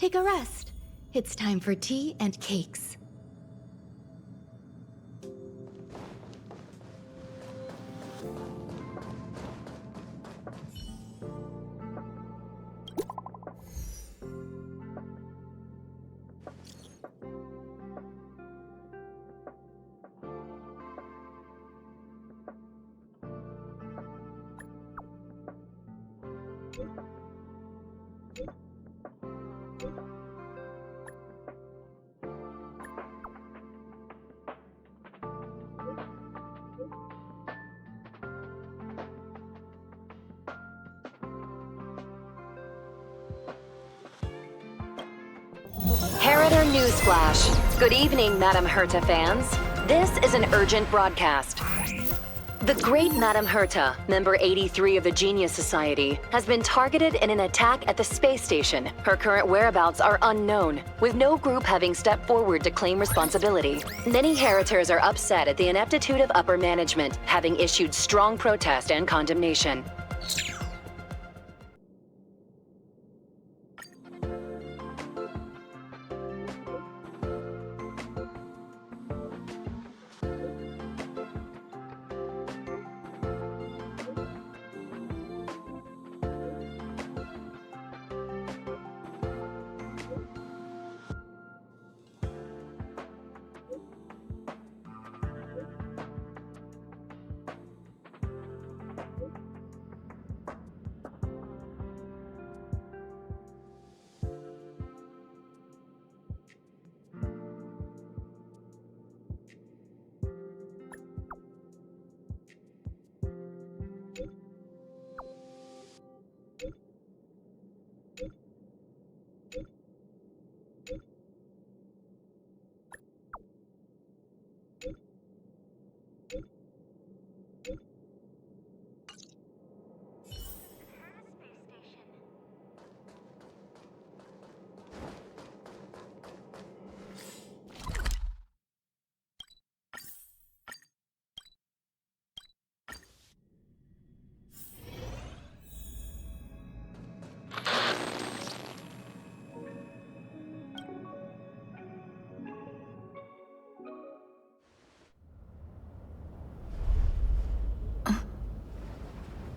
take a rest. It's time for tea and cakes. Heritor Newsflash. Good evening, Madame Herta fans. This is an urgent broadcast. The great Madame Herta, member 83 of the Genius Society, has been targeted in an attack at the space station. Her current whereabouts are unknown, with no group having stepped forward to claim responsibility. Many Heritors are upset at the ineptitude of upper management, having issued strong protest and condemnation.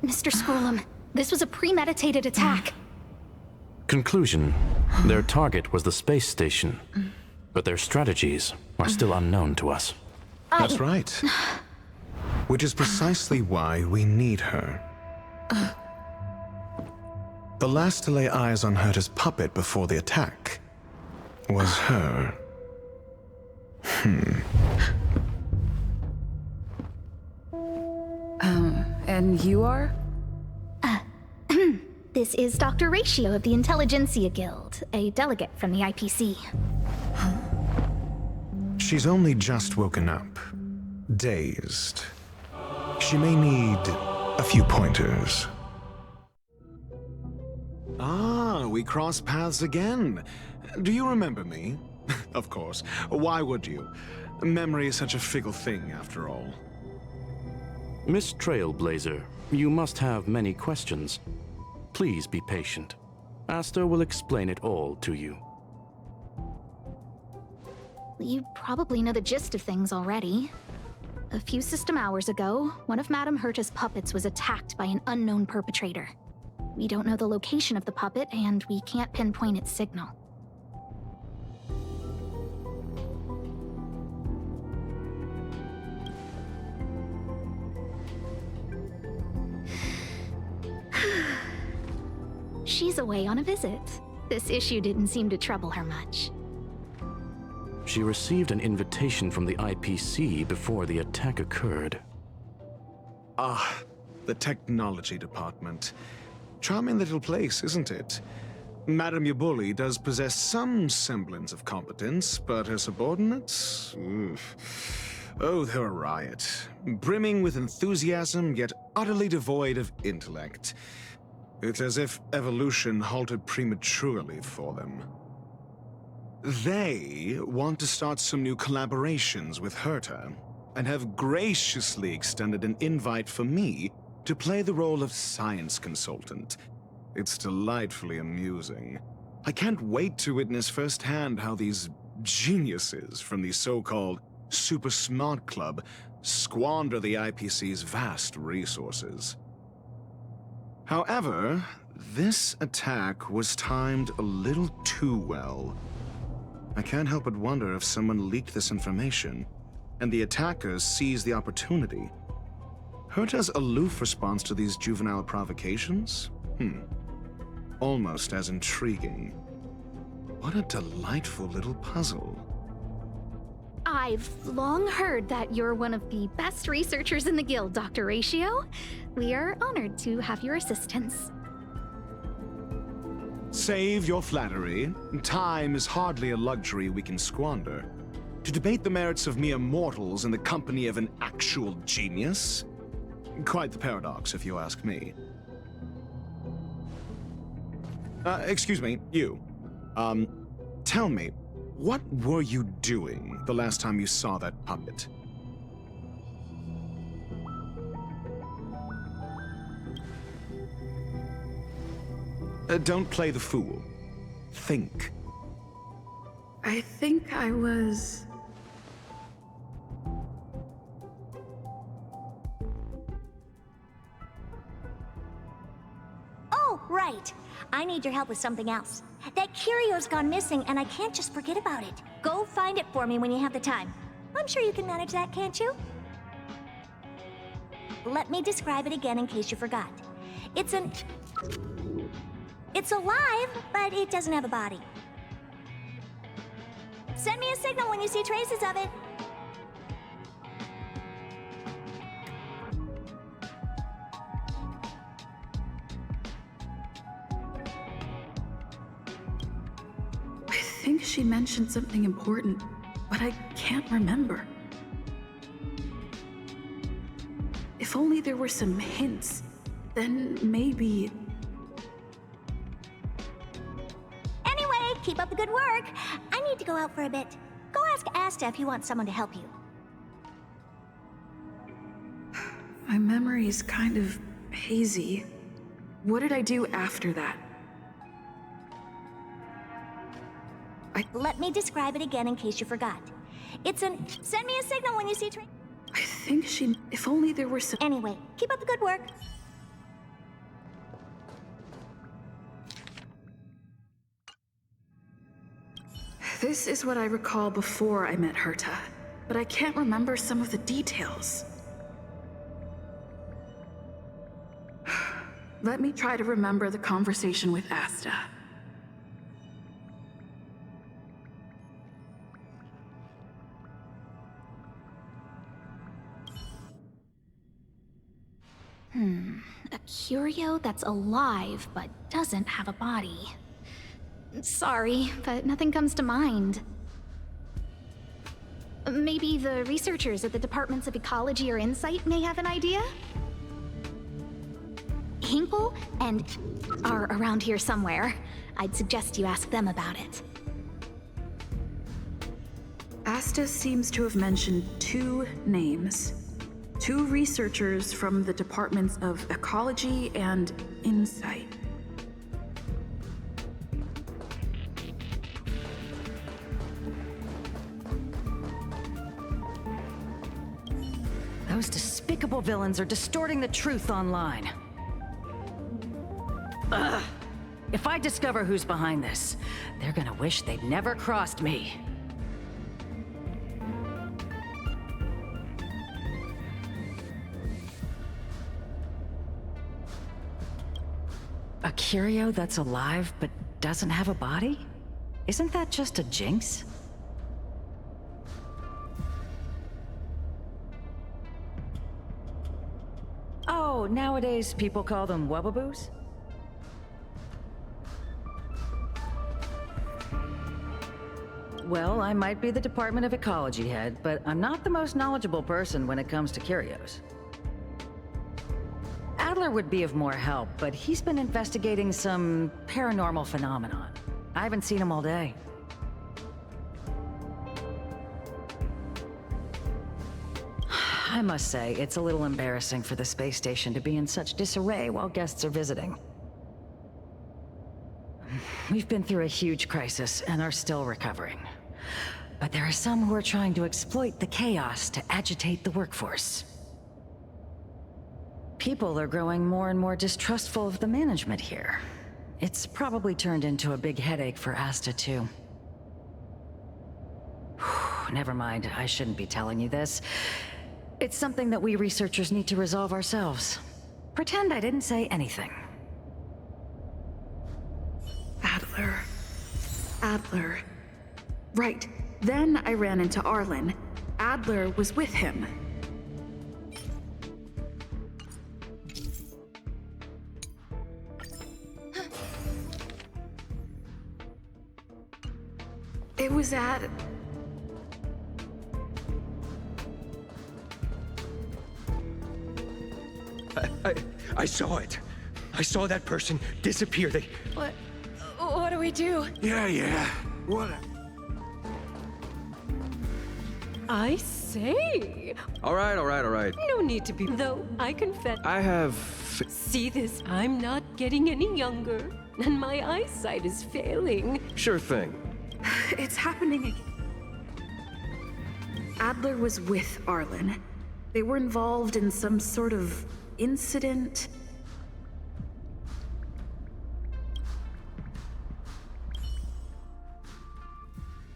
Mr. Scrollum, this was a premeditated attack. Conclusion: their target was the space station, but their strategies are still unknown to us. That's right. Which is precisely why we need her. The last to lay eyes on Herta's puppet before the attack was her. And you are? This is Dr. Ratio of the Intelligentsia Guild, a delegate from the IPC. She's only just woken up, dazed. She may need a few pointers. Ah, we cross paths again. Do you remember me? Of course. Why would you? Memory is such a fickle thing, after all. Miss Trailblazer, you must have many questions. Please be patient. Aster will explain it all to you. You probably know the gist of things already. A few system hours ago, one of Madame Herta's puppets was attacked by an unknown perpetrator. We don't know the location of the puppet, and we can't pinpoint its signal. She's away on a visit. This issue didn't seem to trouble her much. She received an invitation from the IPC before the attack occurred. Ah, the technology department. Charming little place, isn't it? Madame Yabuli does possess some semblance of competence, but her subordinates? Oof. Oh, they're a riot. Brimming with enthusiasm, yet utterly devoid of intellect. It's as if evolution halted prematurely for them. They want to start some new collaborations with Herta, and have graciously extended an invite for me to play the role of science consultant. It's delightfully amusing. I can't wait to witness firsthand how these geniuses from the so-called Super Smart Club squander the IPC's vast resources. However, this attack was timed a little too well. I can't help but wonder if someone leaked this information, and the attackers seized the opportunity. Herta's aloof response to these juvenile provocations? Almost as intriguing. What a delightful little puzzle. I've long heard that you're one of the best researchers in the guild, Dr. Ratio. We are honored to have your assistance. Save your flattery. Time is hardly a luxury we can squander. To debate the merits of mere mortals in the company of an actual genius? Quite the paradox, if you ask me. Excuse me, you. Tell me, what were you doing the last time you saw that puppet? Don't play the fool. Think. I think I was... Oh, right. I need your help with something else. That curio's gone missing, and I can't just forget about it. Go find it for me when you have the time. I'm sure you can manage that, can't you? Let me describe it again in case you forgot. It's alive, but it doesn't have a body. Send me a signal when you see traces of it. I think she mentioned something important, but I can't remember. If only there were some hints, then maybe... Anyway, keep up the good work. I need to go out for a bit. Go ask Asta if you want someone to help you. My memory's kind of hazy. What did I do after that? Let me describe it again in case you forgot. Send me a signal when you see I think she... If only there were some... Anyway, keep up the good work. This is what I recall before I met Herta, but I can't remember some of the details. Let me try to remember the conversation with Asta. A curio that's alive but doesn't have a body. Sorry, but nothing comes to mind. Maybe the researchers at the Departments of Ecology or Insight may have an idea? Hinkle and are around here somewhere. I'd suggest you ask them about it. Asta seems to have mentioned two names. Two researchers from the Departments of Ecology and Insight. Those despicable villains are distorting the truth online. Ugh. If I discover who's behind this, they're gonna wish they'd never crossed me. A curio that's alive but doesn't have a body? Isn't that just a jinx? Oh, nowadays people call them wubbaboos? Well, I might be the Department of Ecology head, but I'm not the most knowledgeable person when it comes to curios. Adler would be of more help, but he's been investigating some paranormal phenomenon. I haven't seen him all day. I must say, it's a little embarrassing for the space station to be in such disarray while guests are visiting. We've been through a huge crisis and are still recovering. But there are some who are trying to exploit the chaos to agitate the workforce. People are growing more and more distrustful of the management here. It's probably turned into a big headache for Asta, too. Never mind, I shouldn't be telling you this. It's something that we researchers need to resolve ourselves. Pretend I didn't say anything. Adler. Right. Then I ran into Arlen. Adler was with him. It was at... I saw it. I saw that person disappear. What do we do? Yeah. What? I say. All right. No need to be. Though, I confess. I have... See this? I'm not getting any younger, and my eyesight is failing. Sure thing. It's happening again. Adler was with Arlen. They were involved in some sort of incident.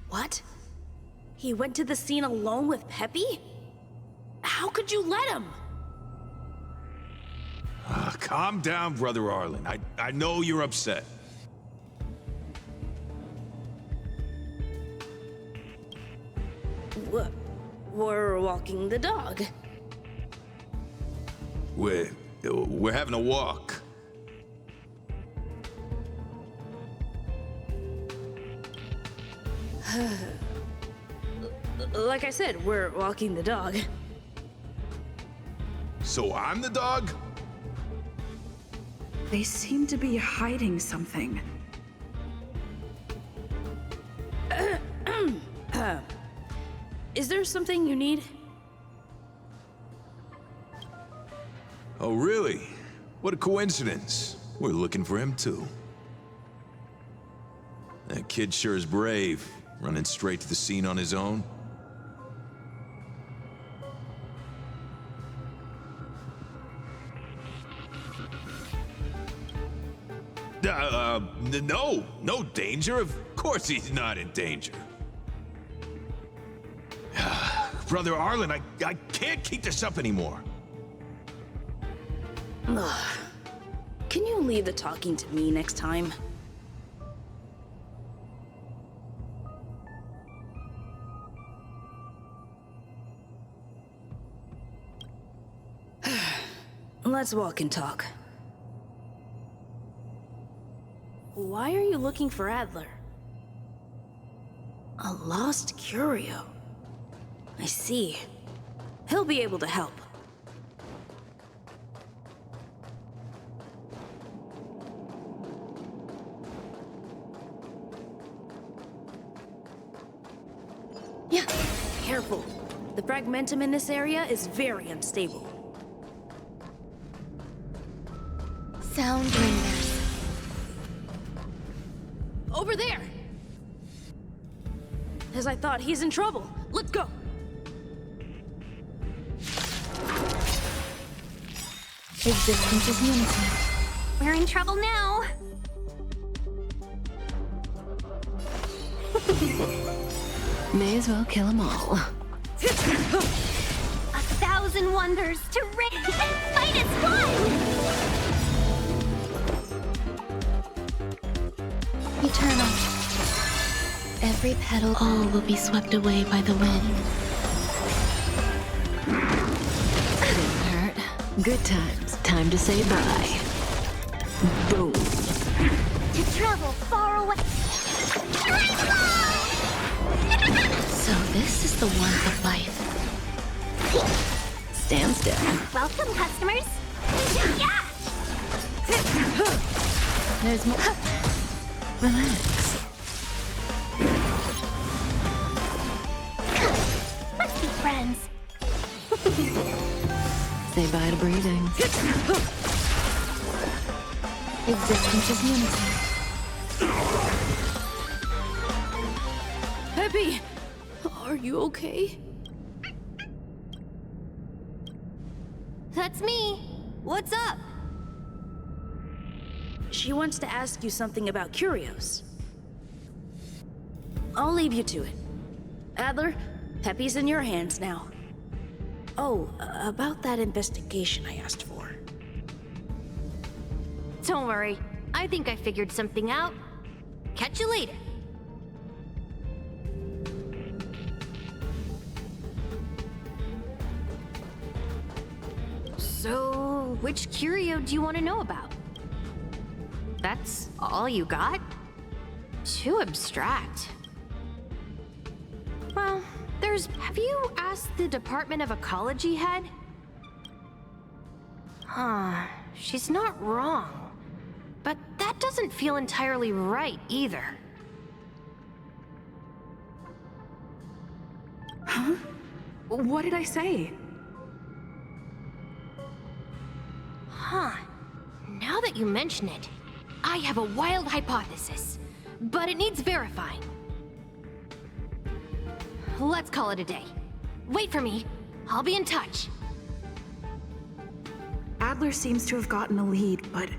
What? He went to the scene alone with Peppy? How could you let him? Calm down, Brother Arlen. I know you're upset. We're walking the dog. We're having a walk. Like I said, we're walking the dog. So I'm the dog? They seem to be hiding something. Is there something you need? Oh, really? What a coincidence. We're looking for him, too. That kid sure is brave, running straight to the scene on his own. No danger. Of course he's not in danger. Brother Arlen, I can't keep this up anymore. Can you leave the talking to me next time? Let's walk and talk. Why are you looking for Adler? A lost curio. I see. He'll be able to help. Yeah, careful. The fragmentum in this area is very unstable. Sound ringers. Over there! As I thought, he's in trouble. Let's go! Existence is unity. We're in trouble now. May as well kill them all. 1,000 wonders to ring and fight as one! Eternal. Every petal, all will be swept away by the wind. Didn't hurt. Good times. Time to say bye. Boom. To travel far away. So this is the warmth of life. Stand still. Welcome, customers. Yeah! There's more. Relax. Let's be friends. Say bye to breathing. Existence is unity. Peppy! Are you okay? That's me. What's up? She wants to ask you something about curios. I'll leave you to it. Adler, Peppy's in your hands now. Oh, about that investigation I asked for. Don't worry. I think I figured something out. Catch you later. So, which curio do you want to know about? That's all you got? Too abstract. Well, have you asked the Department of Ecology head? Huh, she's not wrong. But that doesn't feel entirely right either. Huh? What did I say? Huh. Now that you mention it, I have a wild hypothesis, but it needs verifying. Let's call it a day. Wait for me. I'll be in touch. Adler seems to have gotten a lead, but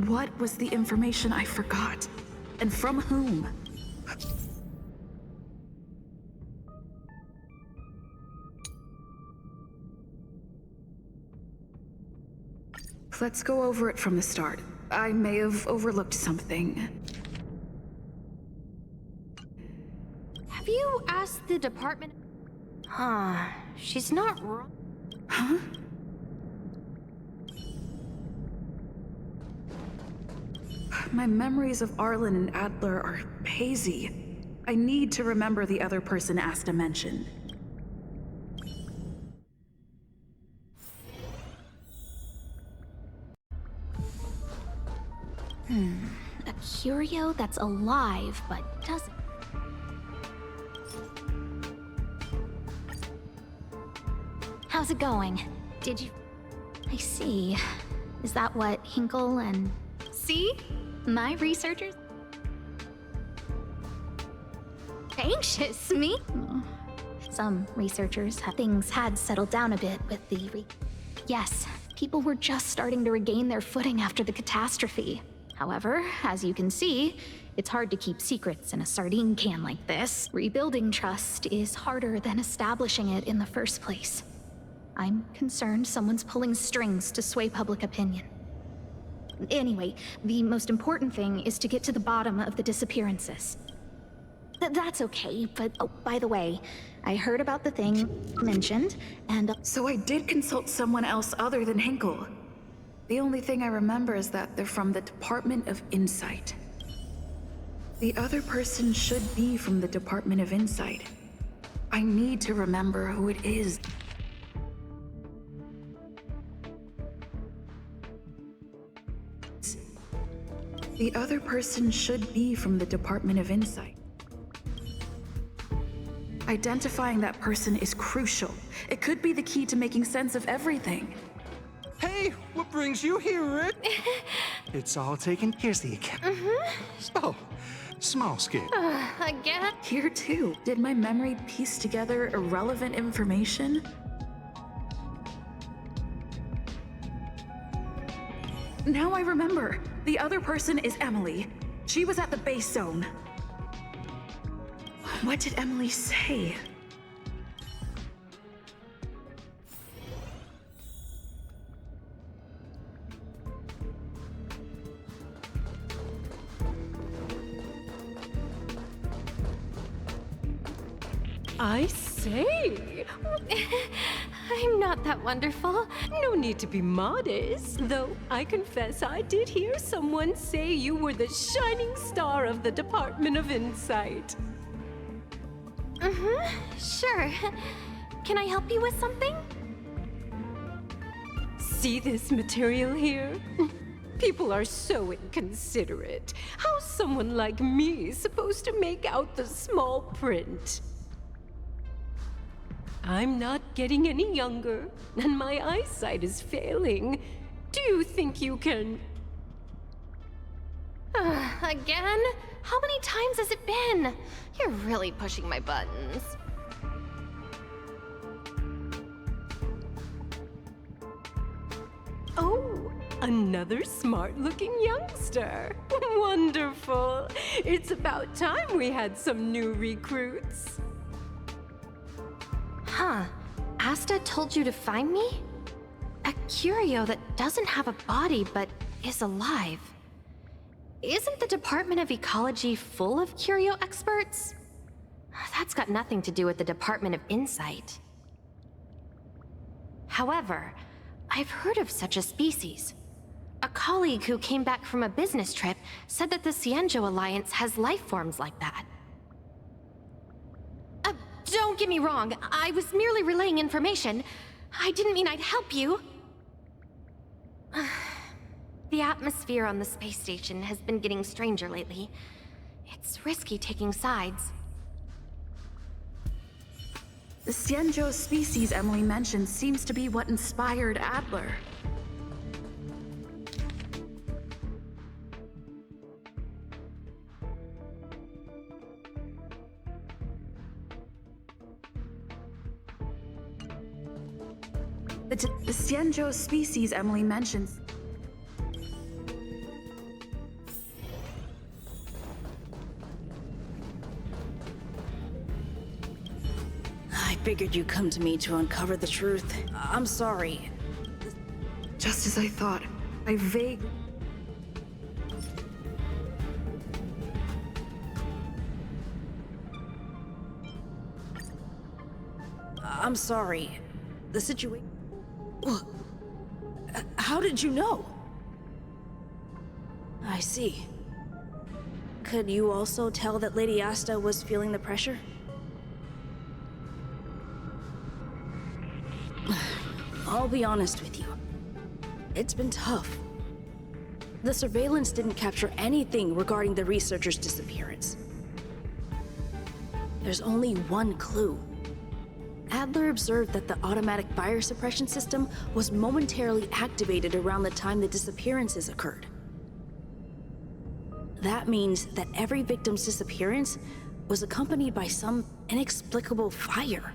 what was the information I forgot? And from whom? Let's go over it from the start. I may have overlooked something. Have you asked the department? Huh. She's not wrong. Huh? My memories of Arlen and Adler are hazy. I need to remember the other person Asta mentioned. A curio that's alive but doesn't. How's it going? Did you... I see. Is that what Hinkle and... See? My researchers... Anxious, me? Some researchers things had settled down a bit with the Yes, people were just starting to regain their footing after the catastrophe. However, as you can see, it's hard to keep secrets in a sardine can like this. Rebuilding trust is harder than establishing it in the first place. I'm concerned someone's pulling strings to sway public opinion. Anyway, the most important thing is to get to the bottom of the disappearances. That's okay, but oh, by the way, I heard about the thing mentioned, and... So I did consult someone else other than Hinkle. The only thing I remember is that they're from the Department of Insight. The other person should be from the Department of Insight. I need to remember who it is. The other person should be from the Department of Insight. Identifying that person is crucial. It could be the key to making sense of everything. Hey, what brings you here, Rick? It's all taken. Here's the account. Oh, small scale. Again? Here too. Did my memory piece together irrelevant information? Now I remember. The other person is Emily. She was at the base zone. What did Emily say? I say! I'm not that wonderful. No need to be modest, though I confess I did hear someone say you were the shining star of the Department of Insight. Sure. Can I help you with something? See this material here? People are so inconsiderate. How's someone like me supposed to make out the small print? I'm not getting any younger, and my eyesight is failing. Do you think you can... Again? How many times has it been? You're really pushing my buttons. Oh, another smart-looking youngster. Wonderful. It's about time we had some new recruits. Huh. Asta told you to find me? A curio that doesn't have a body but is alive. Isn't the Department of Ecology full of curio experts? That's got nothing to do with the Department of Insight. However, I've heard of such a species. A colleague who came back from a business trip said that the Cienjo Alliance has life forms like that. Don't get me wrong, I was merely relaying information. I didn't mean I'd help you. The atmosphere on the space station has been getting stranger lately. It's risky taking sides. The Cienjo species Emily mentioned seems to be what inspired Adler. The Cienjo species Emily mentions. I figured you'd come to me to uncover the truth. I'm sorry. Just as I thought, I vaguely... I'm sorry. The situation... How did you know? I see. Could you also tell that Lady Asta was feeling the pressure? I'll be honest with you. It's been tough. The surveillance didn't capture anything regarding the researcher's disappearance. There's only one clue. Adler observed that the automatic fire suppression system was momentarily activated around the time the disappearances occurred. That means that every victim's disappearance was accompanied by some inexplicable fire.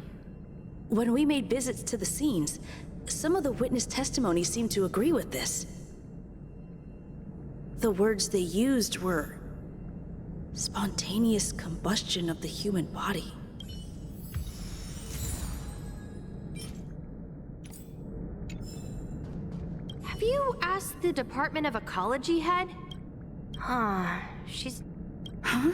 When we made visits to the scenes, some of the witness testimony seemed to agree with this. The words they used were spontaneous combustion of the human body. Have you asked the Department of Ecology head? She's... Huh?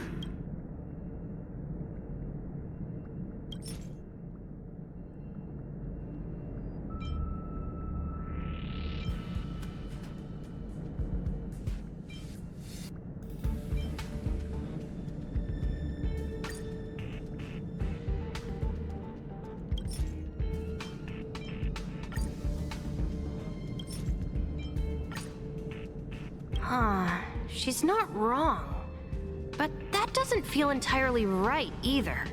She's not wrong. But that doesn't feel entirely right either.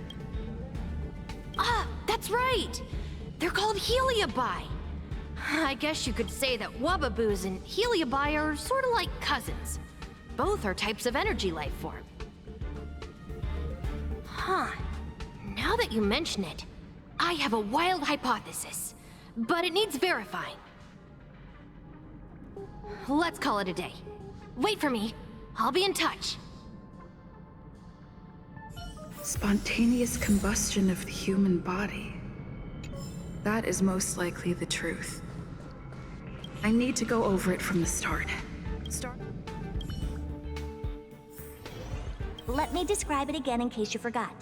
Ah, that's right! They're called Heliobi. I guess you could say that Wubbaboos and Heliobi are sort of like cousins. Both are types of energy life form. Huh. Now that you mention it, I have a wild hypothesis, but it needs verifying. Let's call it a day. Wait for me. I'll be in touch. Spontaneous combustion of the human body. That is most likely the truth. I need to go over it from the start. Let me describe it again in case you forgot.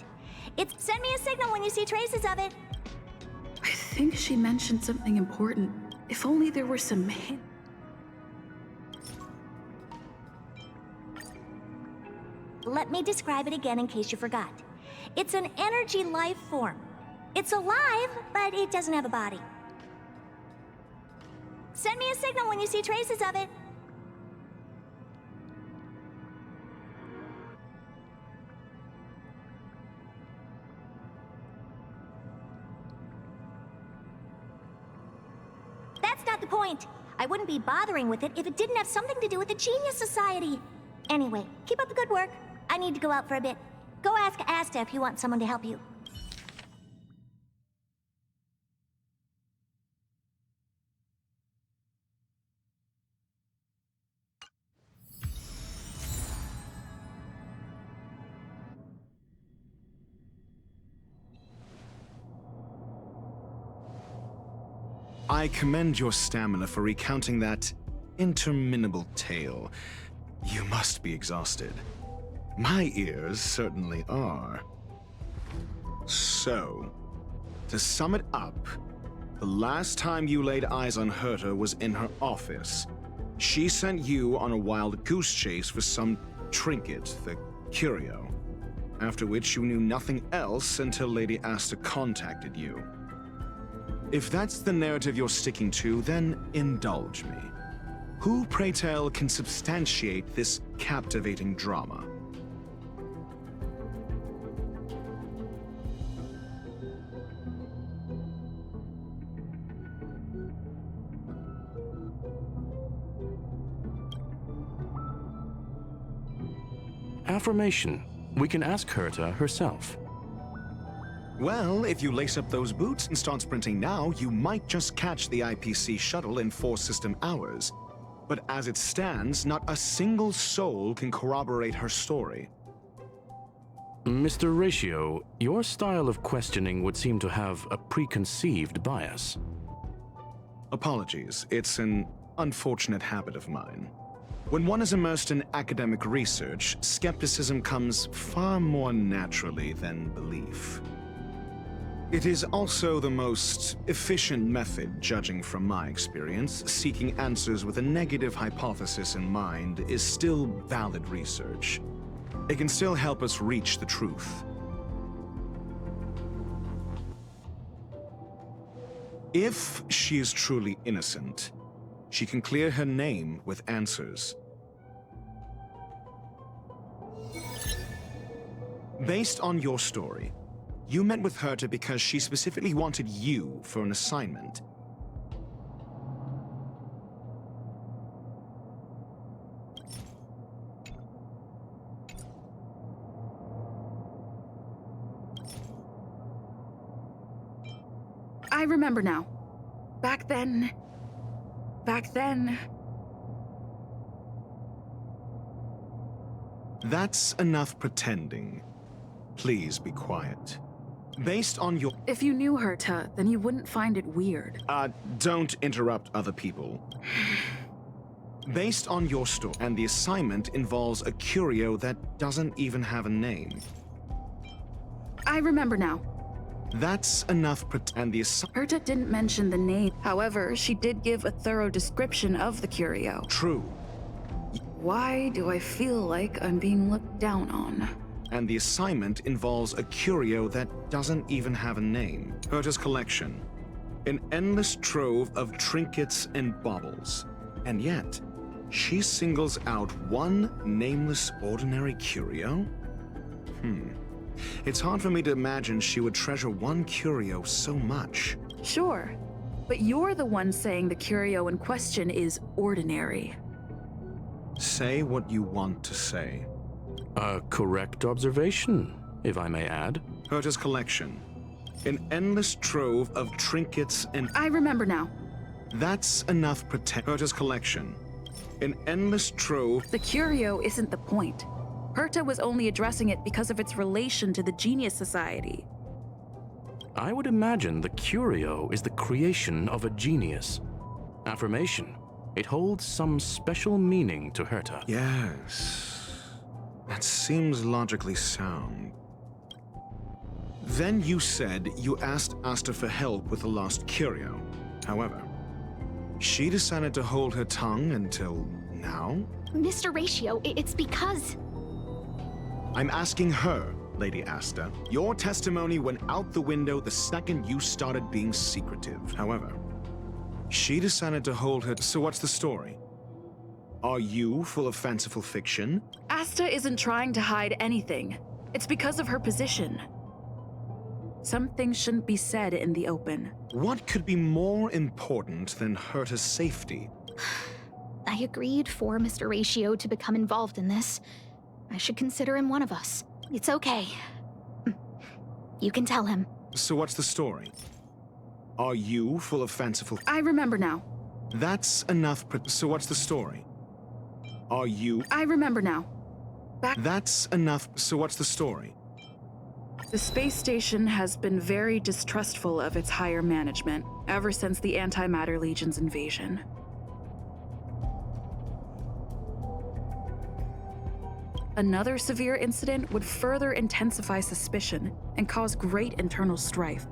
Send me a signal when you see traces of it. I think she mentioned something important. If only there were some hints. Let me describe it again in case you forgot. It's an energy life form. It's alive, but it doesn't have a body. Send me a signal when you see traces of it. That's not the point. I wouldn't be bothering with it if it didn't have something to do with the Genius Society. Anyway, keep up the good work. I need to go out for a bit. Go ask Asta if you want someone to help you. I commend your stamina for recounting that interminable tale. You must be exhausted. My ears certainly are. So, to sum it up, the last time you laid eyes on Herta was in her office. She sent you on a wild goose chase for some trinket, the curio. After which you knew nothing else until Lady Asta contacted you. If that's the narrative you're sticking to, then indulge me. Who, pray tell, can substantiate this captivating drama? Affirmation. We can ask Herta herself. Well, if you lace up those boots and start sprinting now, you might just catch the IPC shuttle in 4 system hours. But as it stands, not a single soul can corroborate her story. Mr. Ratio, your style of questioning would seem to have a preconceived bias. Apologies, it's an unfortunate habit of mine. When one is immersed in academic research, skepticism comes far more naturally than belief. It is also the most efficient method, judging from my experience. Seeking answers with a negative hypothesis in mind is still valid research. It can still help us reach the truth. If she is truly innocent, she can clear her name with answers. Based on your story, you met with Herta because she specifically wanted you for an assignment. I remember now. Back then... That's enough pretending. Please be quiet. Based on your... If you knew Herta, then you wouldn't find it weird. Don't interrupt other people. Based on your story, and the assignment involves a curio that doesn't even have a name. I remember now. That's enough and the Herta didn't mention the name. However, she did give a thorough description of the curio. True. Why do I feel like I'm being looked down on? And the assignment involves a curio that doesn't even have a name. Herta's collection. An endless trove of trinkets and baubles. And yet, she singles out one nameless ordinary curio? It's hard for me to imagine she would treasure one curio so much. Sure, but you're the one saying the curio in question is ordinary. Say what you want to say. A correct observation, if I may add. Herta's collection. An endless trove of trinkets and... I remember now. That's enough Herta's collection. An endless trove... The curio isn't the point. Herta was only addressing it because of its relation to the Genius Society. I would imagine the curio is the creation of a genius. Affirmation. It holds some special meaning to Herta. Yes. That seems logically sound. Then you said you asked Asta for help with the lost curio. However, she decided to hold her tongue until now? Mr. Ratio, it's because... I'm asking her, Lady Asta. Your testimony went out the window the second you started being secretive. However, she decided to hold her... So what's the story? Are you full of fanciful fiction? Asta isn't trying to hide anything. It's because of her position. Some things shouldn't be said in the open. What could be more important than Herta's safety? I agreed for Mr. Ratio to become involved in this. I should consider him one of us. It's okay. You can tell him. So what's the story? Are you full of fanciful... I remember now. That's enough. So what's the story? Are you... I remember now. That's enough. So what's the story? The space station has been very distrustful of its higher management ever since the Antimatter Legion's invasion. Another severe incident would further intensify suspicion and cause great internal strife.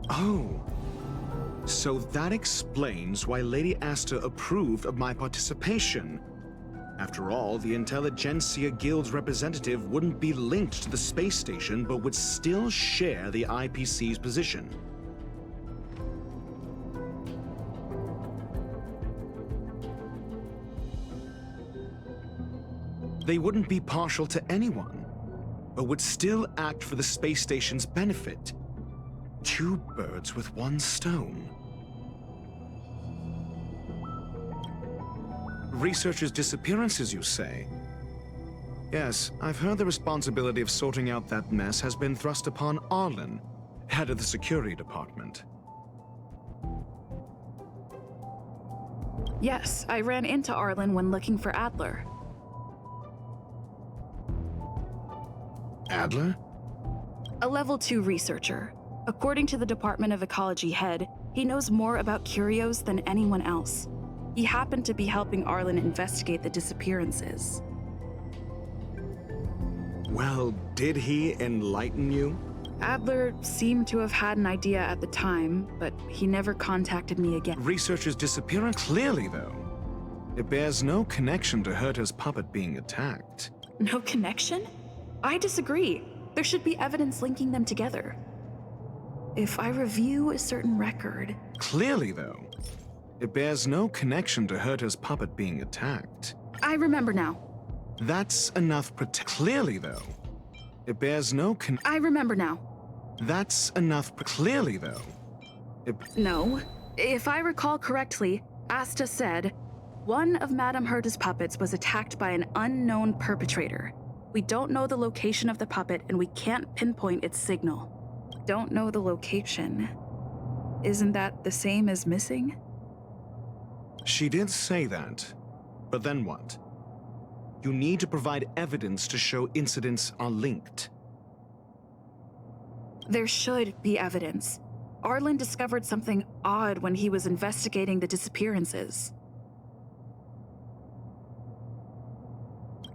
Oh. So that explains why Lady Asta approved of my participation. After all, the Intelligentsia Guild's representative wouldn't be linked to the space station, but would still share the IPC's position. They wouldn't be partial to anyone, but would still act for the space station's benefit. Two birds with one stone. Researchers' disappearances, you say? Yes, I've heard the responsibility of sorting out that mess has been thrust upon Arlen, head of the security department. Yes, I ran into Arlen when looking for Adler. Adler? A level 2 researcher. According to the Department of Ecology head, he knows more about curios than anyone else. He happened to be helping Arlen investigate the disappearances. Well, did he enlighten you? Adler seemed to have had an idea at the time, but he never contacted me again. Researcher's disappearance? Clearly, though. It bears no connection to Herta's puppet being attacked. No connection? I disagree. There should be evidence linking them together. If I review a certain record... Clearly, though. It bears no connection to Herta's puppet being attacked. I remember now. That's enough Clearly, though. It bears no I remember now. That's enough Clearly, though. No. If I recall correctly, Asta said, one of Madame Herta's puppets was attacked by an unknown perpetrator. We don't know the location of the puppet, and we can't pinpoint its signal. Don't know the location. Isn't that the same as missing? She did say that. But then what? You need to provide evidence to show incidents are linked. There should be evidence. Arlen discovered something odd when he was investigating the disappearances.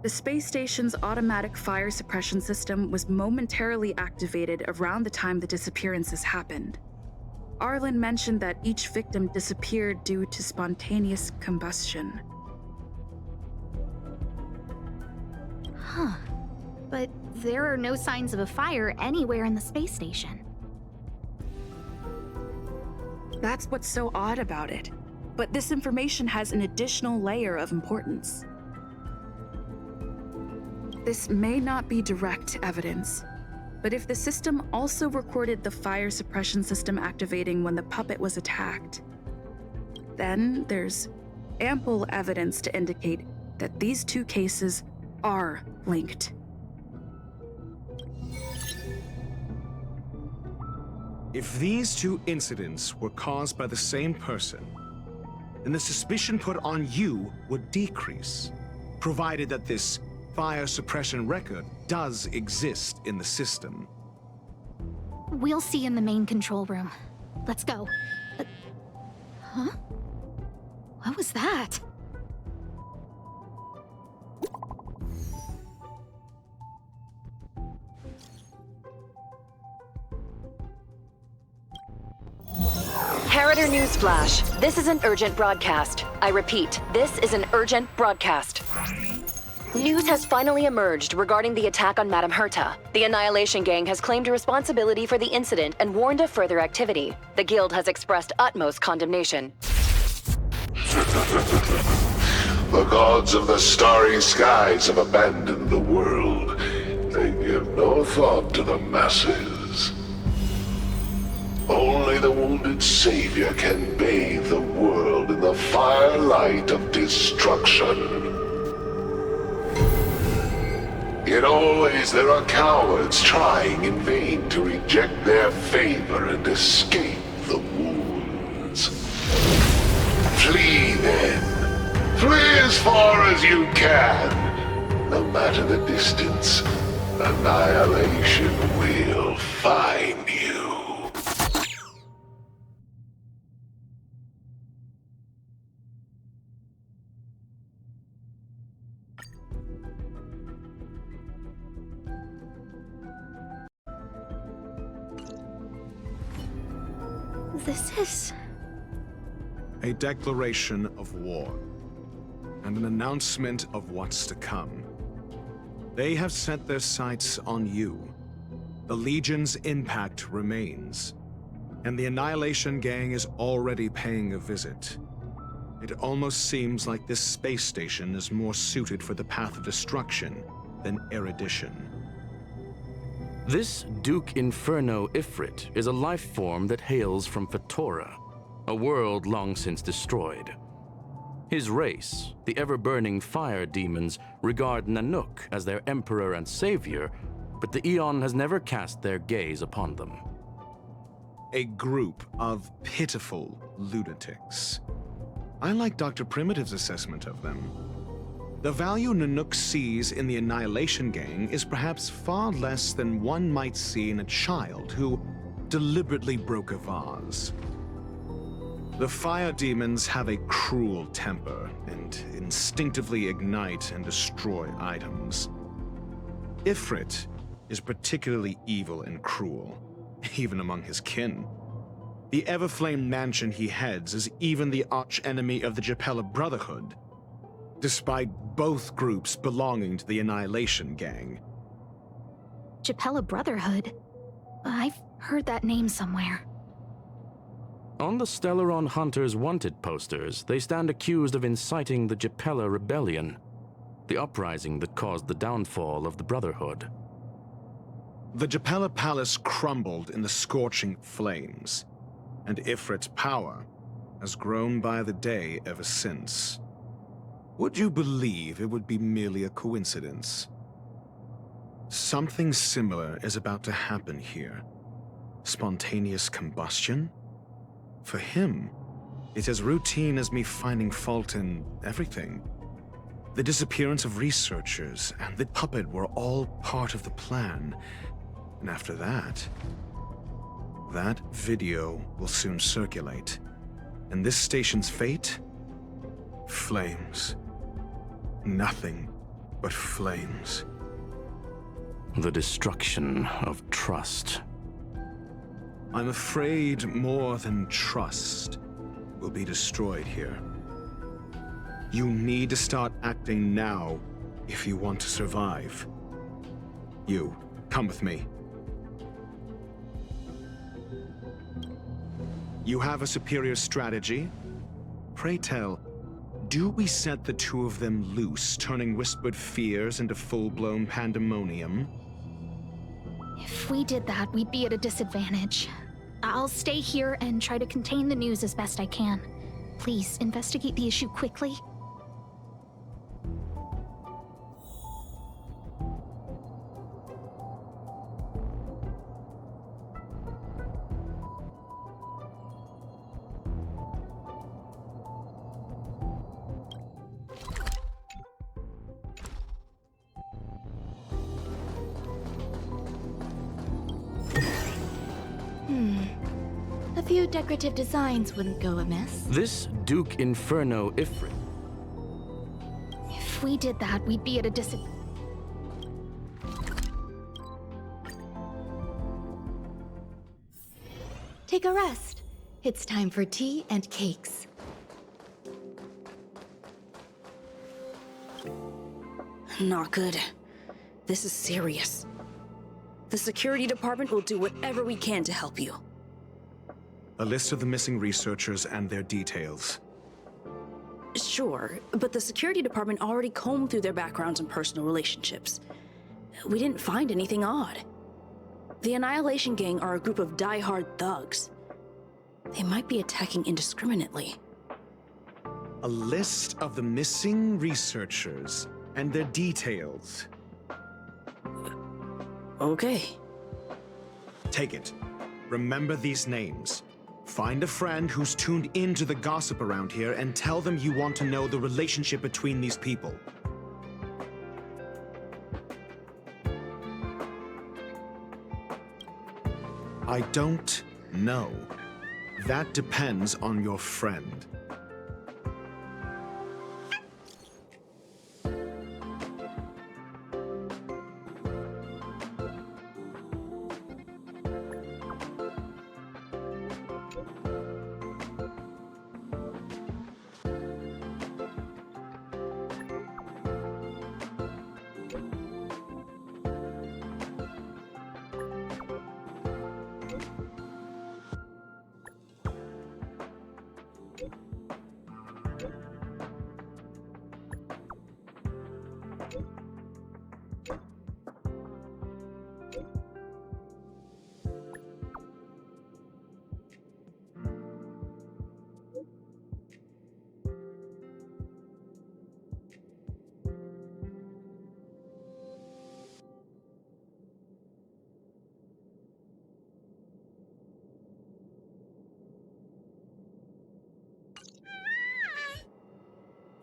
The space station's automatic fire suppression system was momentarily activated around the time the disappearances happened. Arlen mentioned that each victim disappeared due to spontaneous combustion. Huh. But there are no signs of a fire anywhere in the space station. That's what's so odd about it. But this information has an additional layer of importance. This may not be direct evidence, but if the system also recorded the fire suppression system activating when the puppet was attacked, then there's ample evidence to indicate that these two cases are linked. If these two incidents were caused by the same person, then the suspicion put on you would decrease, provided that this fire suppression record does exist in the system. We'll see in the main control room. Let's go. Huh? What was that? Harrider Newsflash. This is an urgent broadcast. I repeat, this is an urgent broadcast. News has finally emerged regarding the attack on Madame Herta. The Annihilation Gang has claimed responsibility for the incident and warned of further activity. The Guild has expressed utmost condemnation. The gods of the starry skies have abandoned the world. They give no thought to the masses. Only the wounded savior can bathe the world in the firelight of destruction. Yet always there are cowards trying in vain to reject their favor and escape the wounds. Flee then. Flee as far as you can. No matter the distance, annihilation will find you. This is... A declaration of war, and an announcement of what's to come. They have set their sights on you. The Legion's impact remains, and the Annihilation Gang is already paying a visit. It almost seems like this space station is more suited for the path of destruction than erudition. This Duke Inferno Ifrit is a life form that hails from Fatora, a world long since destroyed. His race, the ever-burning fire demons, regard Nanook as their emperor and savior, but the Eon has never cast their gaze upon them. A group of pitiful lunatics. I like Dr. Primitive's assessment of them. The value Nanook sees in the Annihilation Gang is perhaps far less than one might see in a child who deliberately broke a vase. The fire demons have a cruel temper and instinctively ignite and destroy items. Ifrit is particularly evil and cruel, even among his kin. The Everflame mansion he heads is even the arch-enemy of the Japella Brotherhood, despite both groups belonging to the Annihilation Gang. Japella Brotherhood? I've heard that name somewhere. On the Stellaron Hunters wanted posters, they stand accused of inciting the Japella Rebellion, the uprising that caused the downfall of the Brotherhood. The Japella Palace crumbled in the scorching flames, and Ifrit's power has grown by the day ever since. Would you believe it would be merely a coincidence? Something similar is about to happen here. Spontaneous combustion? For him, it's as routine as me finding fault in everything. The disappearance of researchers and the puppet were all part of the plan. And after that, that video will soon circulate. And this station's fate? Flames. Nothing but flames. The destruction of trust. I'm afraid more than trust will be destroyed here. You need to start acting now if you want to survive. You, come with me. You have a superior strategy? Pray tell, do we set the two of them loose, turning whispered fears into full-blown pandemonium? If we did that, we'd be at a disadvantage. I'll stay here and try to contain the news as best I can. Please, investigate the issue quickly. A few decorative designs wouldn't go amiss. This Duke Inferno Ifrit. If we did that, we'd be at a disadvantage. Take a rest. It's time for tea and cakes. Not good. This is serious. The security department will do whatever we can to help you. A list of the missing researchers and their details. Sure, but the security department already combed through their backgrounds and personal relationships. We didn't find anything odd. The Annihilation Gang are a group of die-hard thugs. They might be attacking indiscriminately. A list of the missing researchers and their details. Okay. Take it. Remember these names. Find a friend who's tuned into the gossip around here and tell them you want to know the relationship between these people. I don't know. That depends on your friend.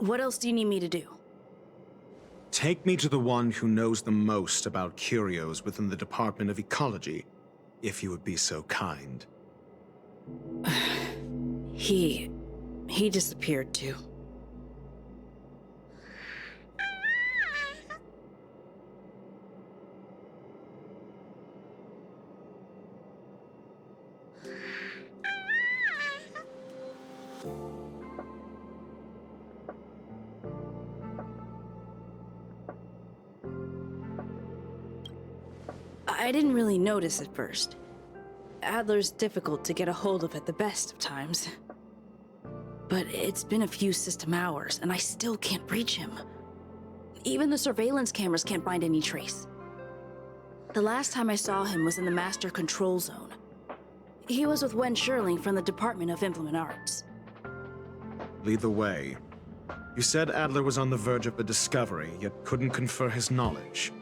What else do you need me to do? Take me to the one who knows the most about curios within the Department of Ecology, if you would be so kind. He disappeared too. I didn't really notice at first. Adler's difficult to get a hold of at the best of times. But it's been a few system hours, and I still can't reach him. Even the surveillance cameras can't find any trace. The last time I saw him was in the Master Control Zone. He was with Wen Sherling from the Department of Implement Arts. Lead the way. You said Adler was on the verge of a discovery, yet couldn't confer his knowledge.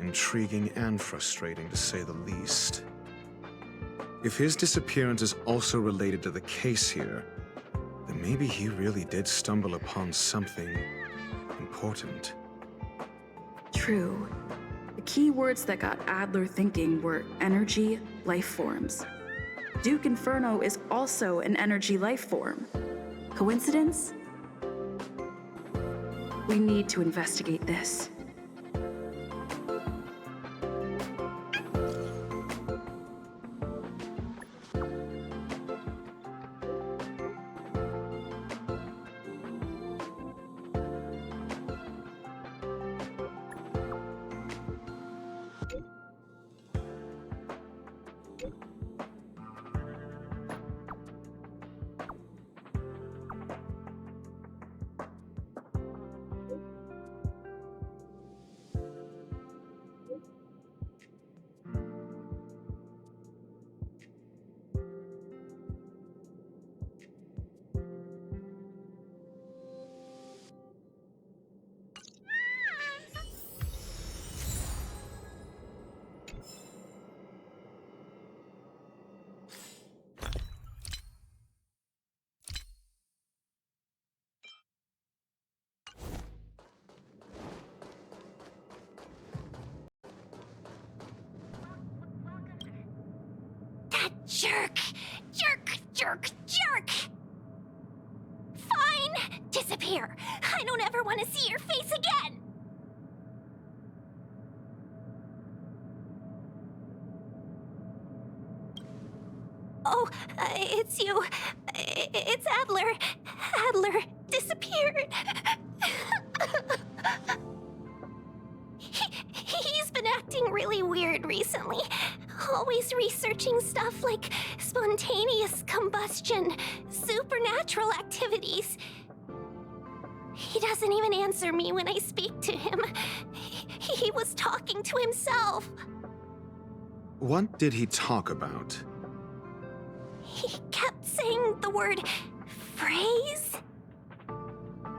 Intriguing and frustrating, to say the least. If his disappearance is also related to the case here, then maybe he really did stumble upon something important. True. The key words that got Adler thinking were energy, life forms. Duke Inferno is also an energy life form. Coincidence? We need to investigate this. Jerk! Jerk! Jerk! Jerk! Fine! Disappear! I don't ever want to see your face again! Oh, it's you. It's Adler. Adler disappeared. He's been acting really weird recently. Always researching stuff like spontaneous combustion, supernatural activities. He doesn't even answer me when I speak to him. He was talking to himself. What did he talk about? He kept saying the word phrase.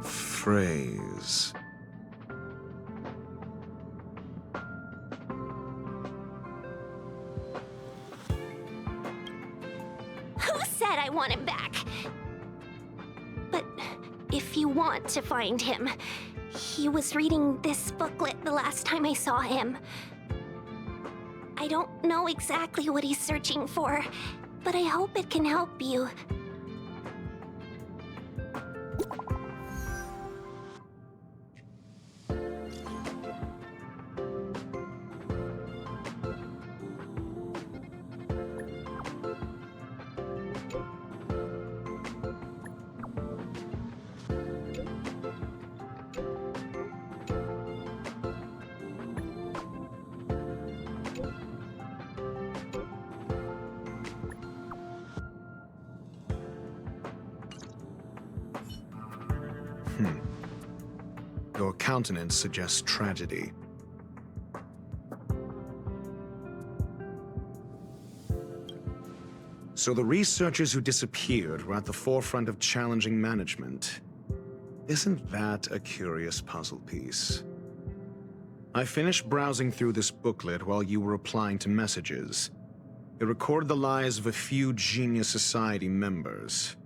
Phrase. Who said I want him back? But if you want to find him, he was reading this booklet the last time I saw him. I don't know exactly what he's searching for, but I hope it can help you. Your countenance suggests tragedy. So the researchers who disappeared were at the forefront of challenging management. Isn't that a curious puzzle piece? I finished browsing through this booklet while you were replying to messages. It recorded the lives of a few Genius Society members.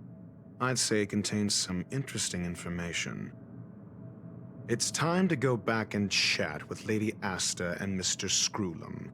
I'd say it contains some interesting information. It's time to go back and chat with Lady Asta and Mr. Screwlum.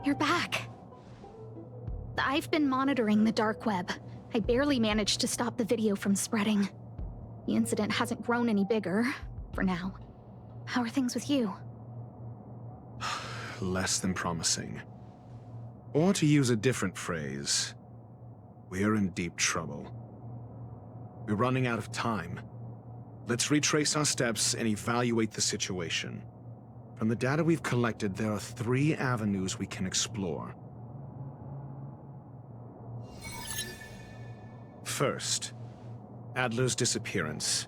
You're back. I've been monitoring the dark web. I barely managed to stop the video from spreading. The incident hasn't grown any bigger, for now. How are things with you? Less than promising. Or to use a different phrase, we're in deep trouble. We're running out of time. Let's retrace our steps and evaluate the situation. From the data we've collected, there are 3 avenues we can explore. First, Adler's disappearance.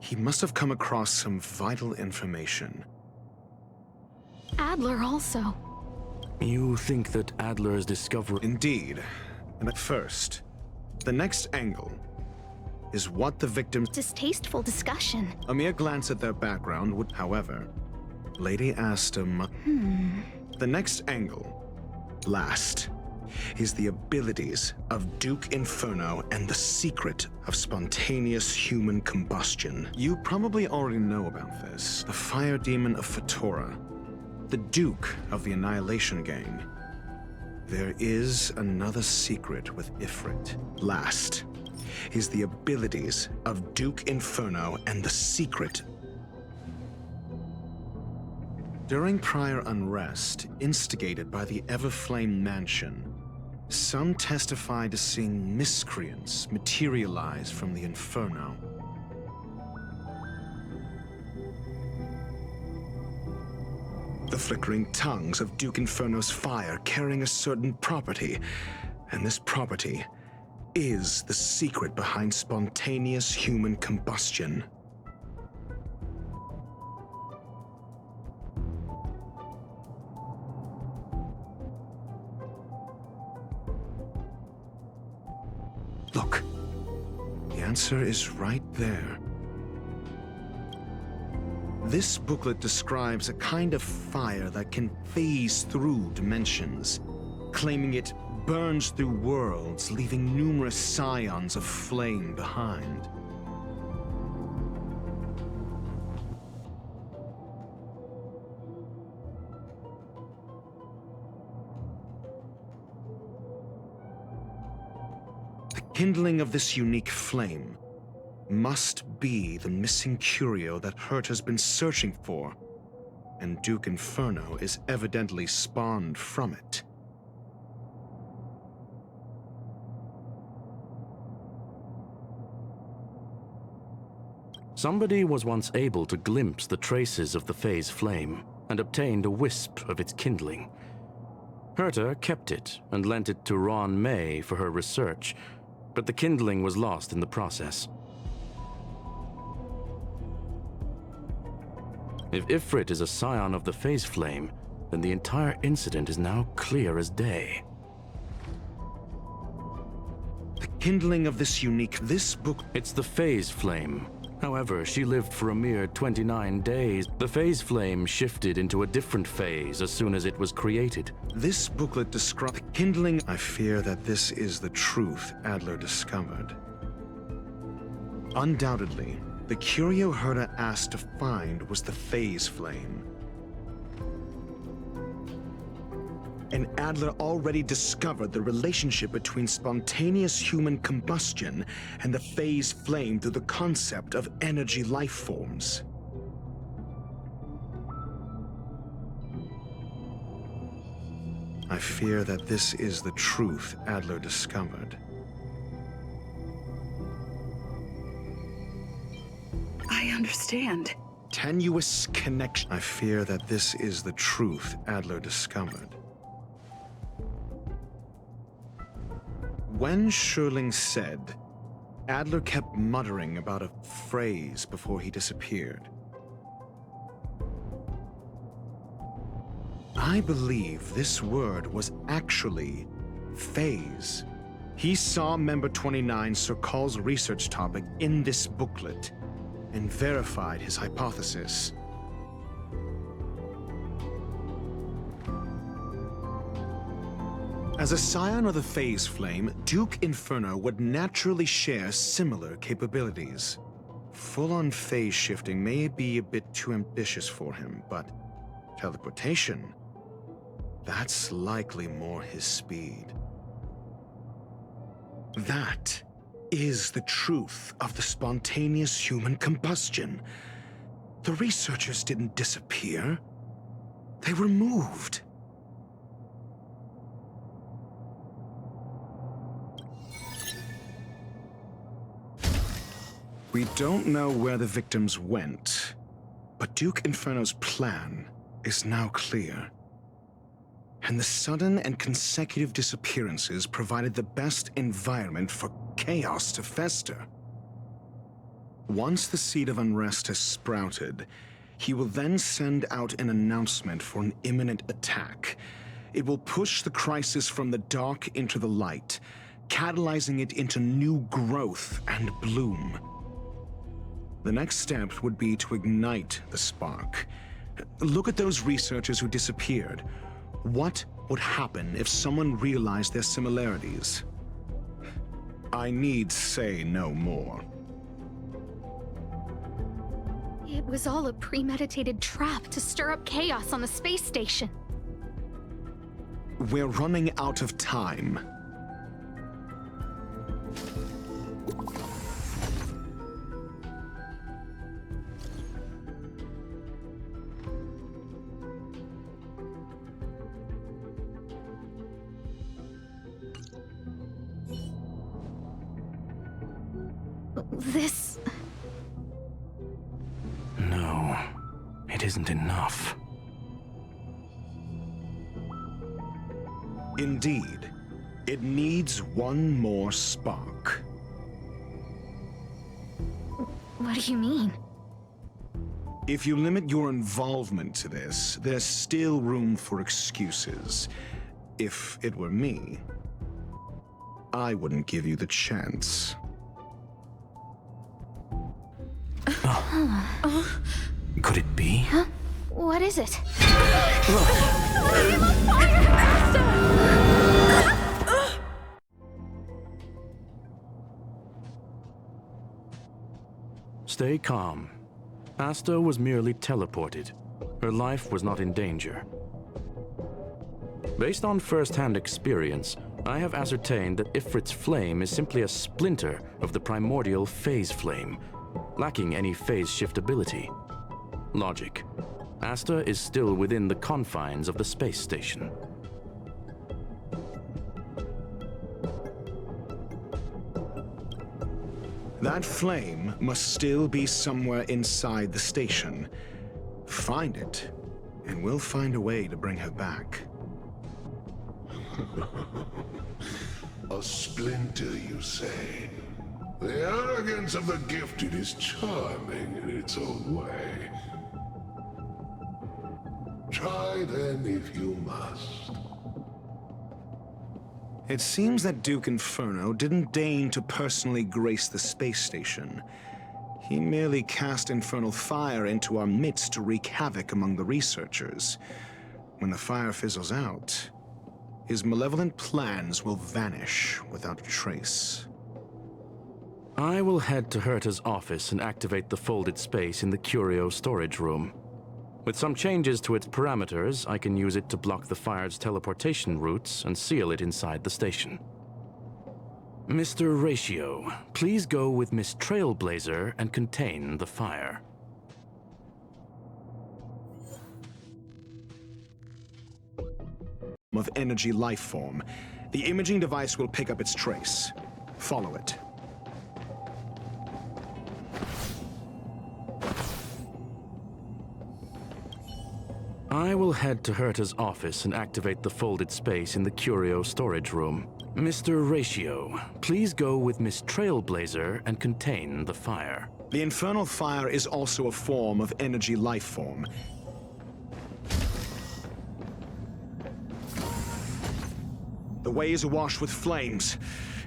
He must have come across some vital information. Adler also. You think that Adler's discovery... Indeed. And at first, the next angle is what the victims... Distasteful discussion. A mere glance at their background would, however, Lady Asta... The next angle, last, is the ability abilities of Duke Inferno and the secret of spontaneous human combustion. You probably already know about this. The fire demon of Fatora, the Duke of the Annihilation Gang. There is another secret with Ifrit. Last is the abilities of Duke Inferno and the secret. During prior unrest, instigated by the Everflame Mansion, some testified to seeing miscreants materialize from the Inferno. The flickering tongues of Duke Inferno's fire carrying a certain property, and this property is the secret behind spontaneous human combustion. Look, the answer is right there. This booklet describes a kind of fire that can phase through dimensions, claiming it burns through worlds, leaving numerous scions of flame behind. The kindling of this unique flame must be the missing curio that Hurt has been searching for, and Duke Inferno is evidently spawned from it. Somebody was once able to glimpse the traces of the phase flame and obtained a wisp of its kindling. Herta kept it and lent it to Ron May for her research, but the kindling was lost in the process. If Ifrit is a scion of the phase flame, then the entire incident is now clear as day. The kindling of this book... It's the phase flame. However, she lived for a mere 29 days. The phase flame shifted into a different phase as soon as it was created. This booklet describes the kindling. I fear that this is the truth Adler discovered. Undoubtedly, the curio Herta asked to find was the phase flame. And Adler already discovered the relationship between spontaneous human combustion and the phase flame through the concept of energy life forms. I fear that this is the truth Adler discovered. I understand. Tenuous connection. I fear that this is the truth Adler discovered. When Schurling said, Adler kept muttering about a phrase before he disappeared. I believe this word was actually phase. He saw Member 29 Sir Call's research topic in this booklet and verified his hypothesis. As a scion of the phase flame, Duke Inferno would naturally share similar capabilities. Full-on phase shifting may be a bit too ambitious for him, but teleportation, that's likely more his speed. That is the truth of the spontaneous human combustion. The researchers didn't disappear. They were moved. We don't know where the victims went, but Duke Inferno's plan is now clear. And the sudden and consecutive disappearances provided the best environment for chaos to fester. Once the seed of unrest has sprouted, he will then send out an announcement for an imminent attack. It will push the crisis from the dark into the light, catalyzing it into new growth and bloom. The next step would be to ignite the spark. Look at those researchers who disappeared. What would happen if someone realized their similarities? I need say no more. It was all a premeditated trap to stir up chaos on the space station. We're running out of time. This... No, it isn't enough. Indeed, it needs one more spark. What do you mean? If you limit your involvement to this, there's still room for excuses. If it were me, I wouldn't give you the chance. Could it be? Huh? What is it? Stay calm. Asta was merely teleported. Her life was not in danger. Based on first-hand experience, I have ascertained that Ifrit's flame is simply a splinter of the primordial phase flame, lacking any phase shift ability. Logic. Asta is still within the confines of the space station. That flame must still be somewhere inside the station. Find it, and we'll find a way to bring her back. A splinter, you say? The arrogance of the gifted is charming in its own way. Try then if you must. It seems that Duke Inferno didn't deign to personally grace the space station. He merely cast infernal fire into our midst to wreak havoc among the researchers. When the fire fizzles out, his malevolent plans will vanish without a trace. I will head to Herta's office and activate the folded space in the curio storage room. With some changes to its parameters, I can use it to block the fire's teleportation routes and seal it inside the station. Mr. Ratio, please go with Miss Trailblazer and contain the fire. Of energy life form. The imaging device will pick up its trace. Follow it. I will head to Herta's office and activate the folded space in the curio storage room. Mr. Ratio, please go with Miss Trailblazer and contain the fire. The infernal fire is also a form of energy life form. The way is awash with flames.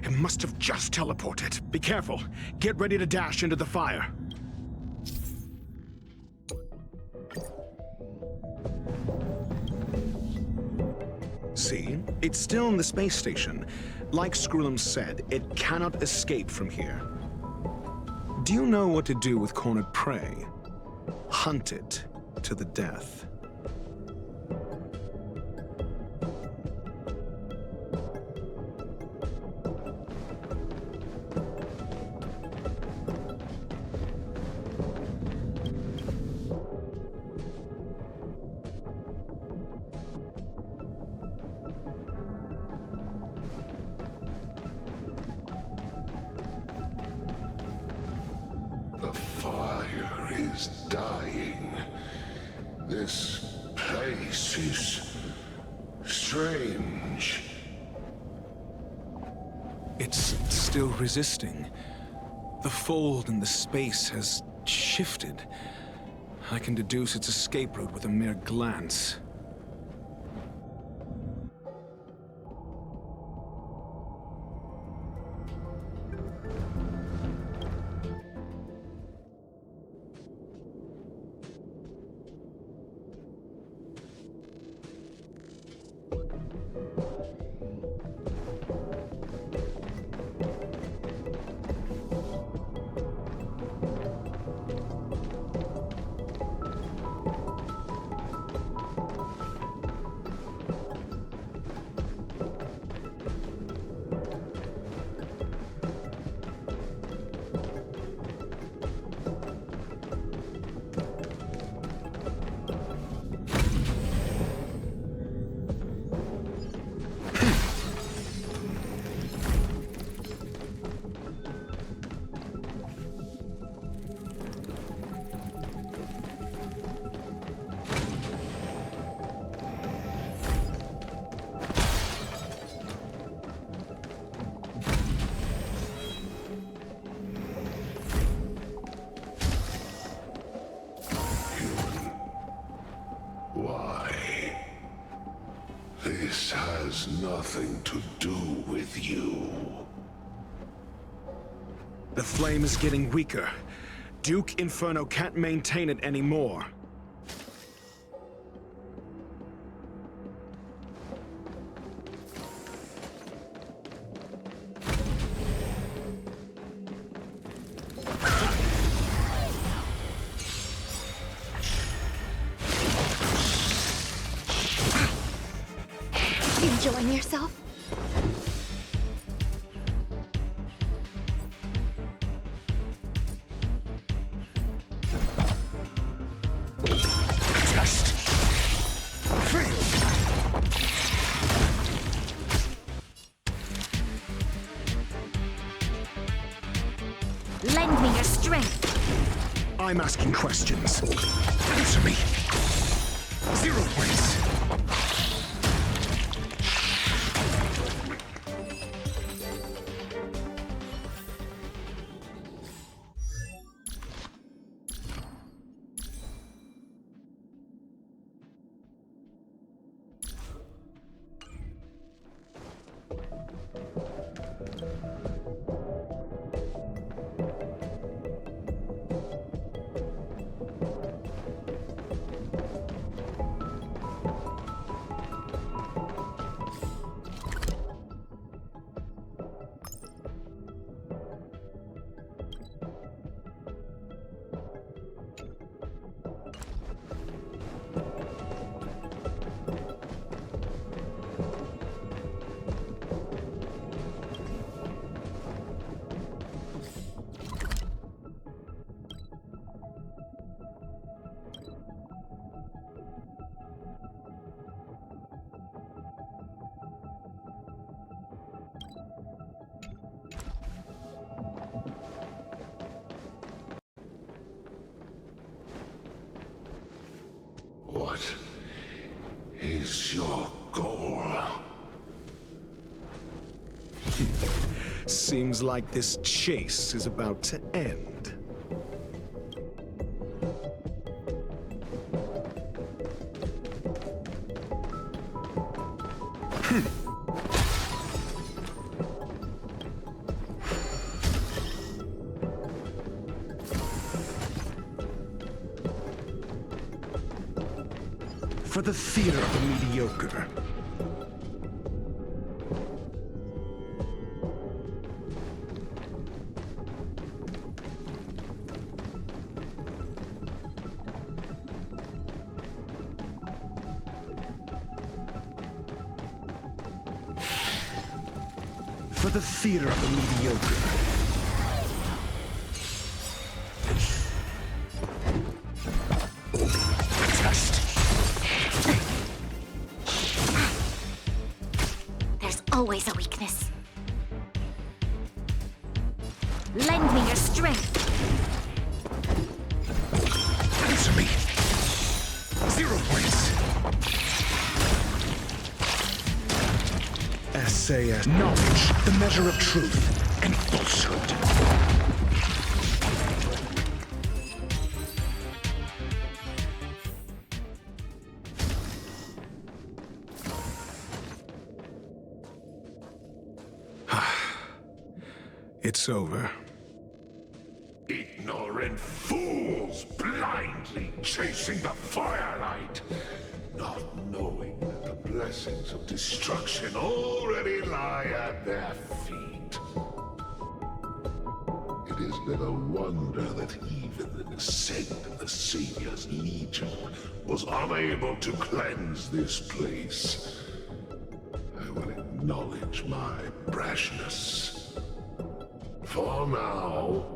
It must have just teleported. Be careful. Get ready to dash into the fire. See? It's still in the space station. Like Skrullum said, it cannot escape from here. Do you know what to do with cornered prey? Hunt it to the death. The fire is dying. This place is strange. It's still resisting. The fold in the space has shifted. I can deduce its escape route with a mere glance. has nothing to do with you. The flame is getting weaker. Duke Inferno can't maintain it anymore. Enjoying yourself? Lend me your strength. I'm asking questions. Answer me. 0 points. What is your goal? Seems like this chase is about to end. For the theater of the mediocre. For the theater of the mediocre. Always a weakness. Lend me your strength. Answer me. 0 points. Essay as knowledge, the measure of truth and falsehood. It's over. Ignorant fools blindly chasing the firelight, not knowing that the blessings of destruction already lie at their feet. It is little wonder that even the descent of the Savior's Legion was unable to cleanse this place. I will acknowledge my brashness. For now.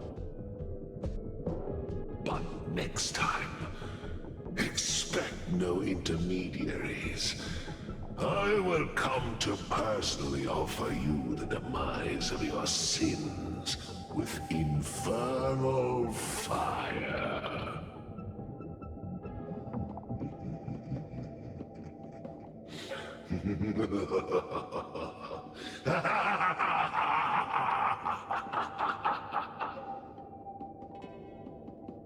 But next time, expect no intermediaries. I will come to personally offer you the demise of your sins with infernal fire.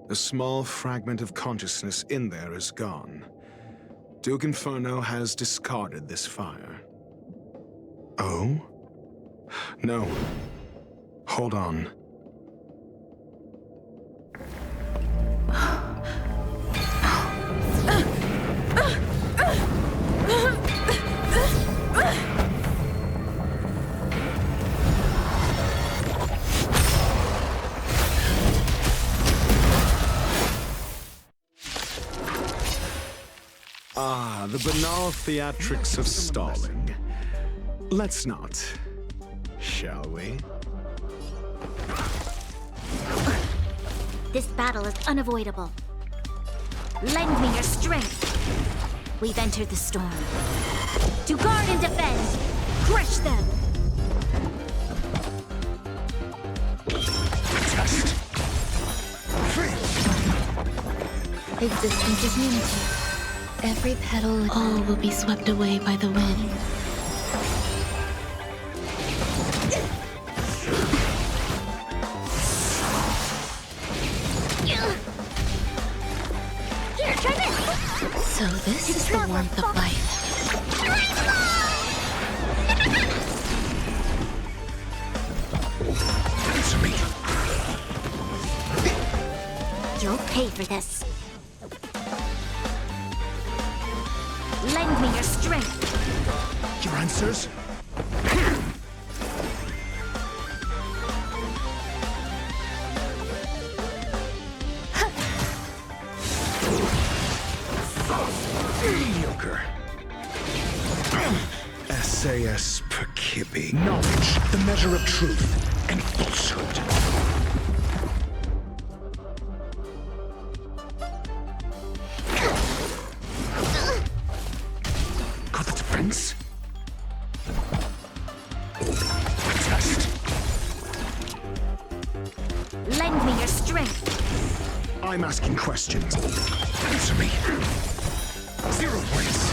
The small fragment of consciousness in there is gone. Duke Inferno has discarded this fire. Oh? No. Hold on. Ah, the banal theatrics of stalling. Let's not, shall we? This battle is unavoidable. Lend me your strength. We've entered the storm. To guard and defend, crush them! Test. Existence is unity. Every petal, all will be swept away by the wind. Here, try this! So this is the warmth of life. Answer me. You'll pay for this. Lend me your strength. Your answers? Mediocre. SAS Perkibi. Knowledge, the measure of truth and falsehood. Got the defense? Test. Lend me your strength. I'm asking questions. Answer me. 0 points.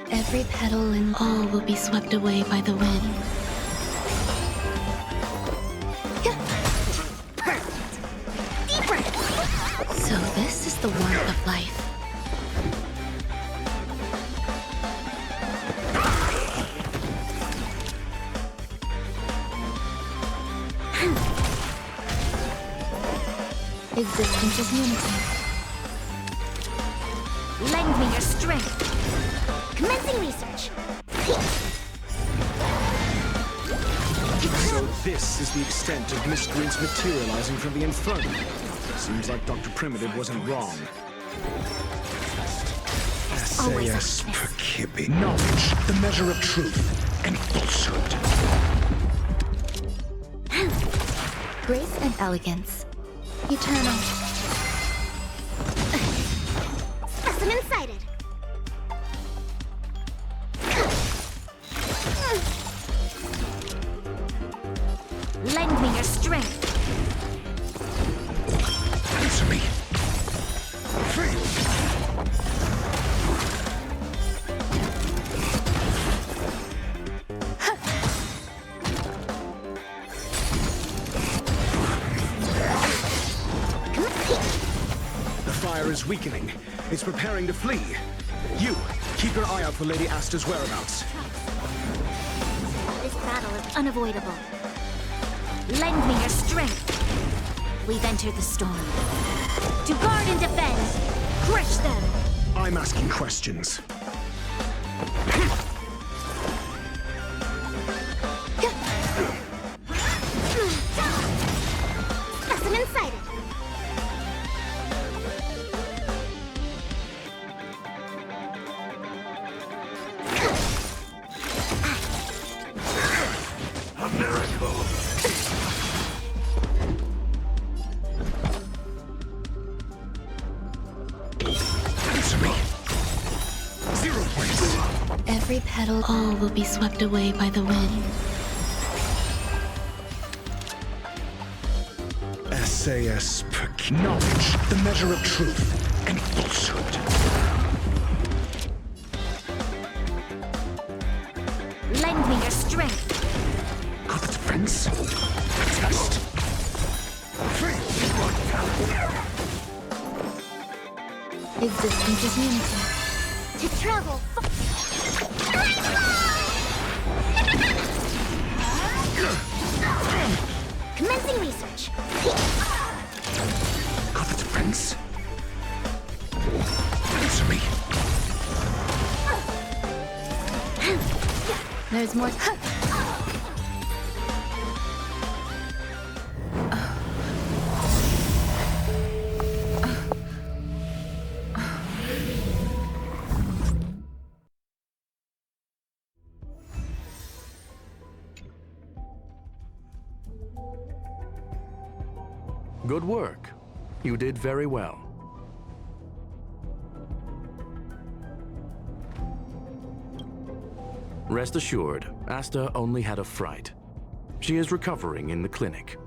Every petal and all will be swept away by the wind. So this is the warmth of life. Existence is unity. Lend me your strength. Commencing research. So this is the extent of miscreants materializing from the Inferno. Seems like Dr. Primitive wasn't wrong. SAS Perkibi. Knowledge, the measure of truth and falsehood. Grace and elegance. Eternal. Specimen sighted. Lend me your strength. Answer me. The fire is weakening. It's preparing to flee. You, keep your eye out for Lady Asta's whereabouts. This battle is unavoidable. Lend me your strength. We've entered the storm. To guard and defend, crush them! I'm asking questions. Specimen sighted. A miracle. Answer me. 0 points. Every petal, all will be swept away by the wind. SAS Perkibi. Knowledge, the measure of truth and falsehood. Lend me your strength. Got the defense? Test. Existence is unity. To travel Commencing research. Got the defense? Answer me. There's more. Good work. You did very well. Rest assured, Asta only had a fright. She is recovering in the clinic.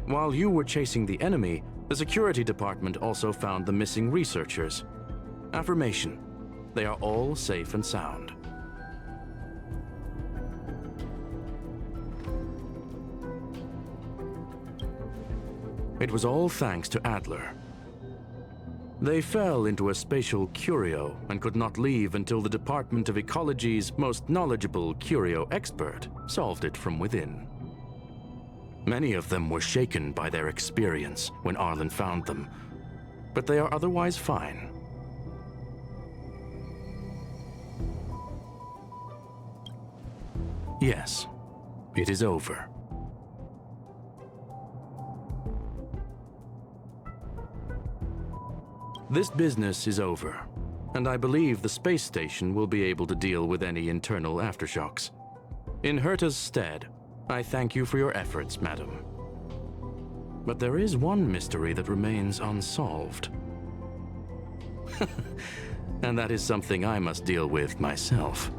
While you were chasing the enemy, the security department also found the missing researchers. Affirmation: they are all safe and sound. It was all thanks to Adler. They fell into a spatial curio and could not leave until the Department of Ecology's most knowledgeable curio expert solved it from within. Many of them were shaken by their experience when Arlen found them, but they are otherwise fine. Yes, it is over. This business is over, and I believe the space station will be able to deal with any internal aftershocks. In Herta's stead, I thank you for your efforts, madam. But there is one mystery that remains unsolved. And that is something I must deal with myself.